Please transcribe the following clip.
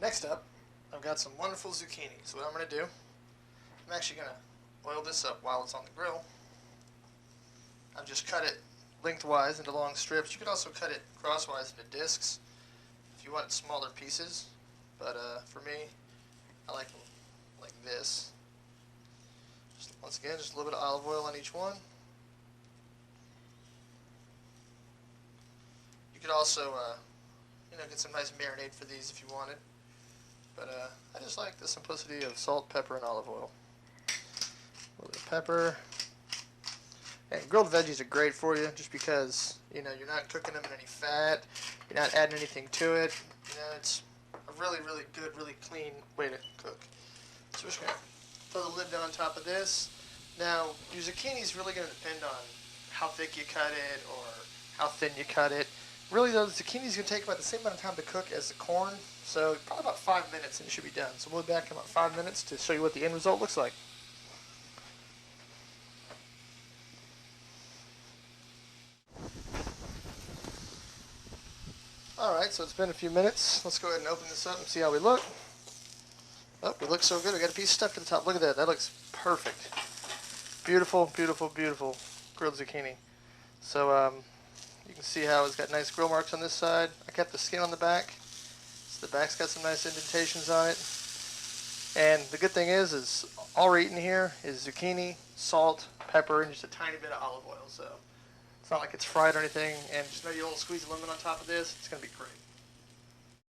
Next up, I've got some wonderful zucchini. So what I'm going to do, I'm actually going to oil this up while it's on the grill. I've just cut it lengthwise into long strips. You could also cut it crosswise into discs if you want smaller pieces. But for me, I like them like this. Once again, just a little bit of olive oil on each one. You could also, get some nice marinade for these if you wanted. But I just like the simplicity of salt, pepper, and olive oil. A little bit of pepper. And grilled veggies are great for you just because, you're not cooking them in any fat. You're not adding anything to it. It's a really, really good, really clean way to cook. So we're just going to throw the lid down on top of this. Now, your zucchini is really going to depend on how thick you cut it or how thin you cut it. Really, though, the zucchini is going to take about the same amount of time to cook as the corn, so probably about 5 minutes and it should be done. So we'll be back in about 5 minutes to show you what the end result looks like. Alright, so it's been a few minutes. Let's go ahead and open this up and see how we look. Oh, we look so good. We got a piece stuck to the top. Look at that. That looks perfect. Beautiful, beautiful, beautiful grilled zucchini. So you can see how it's got nice grill marks on this side. I kept the skin on the back. So the back's got some nice indentations on it. And the good thing is all we're eating here is zucchini, salt, pepper, and just a tiny bit of olive oil. So it's not like it's fried or anything. And just maybe a little squeeze of lemon on top of this. It's going to be great.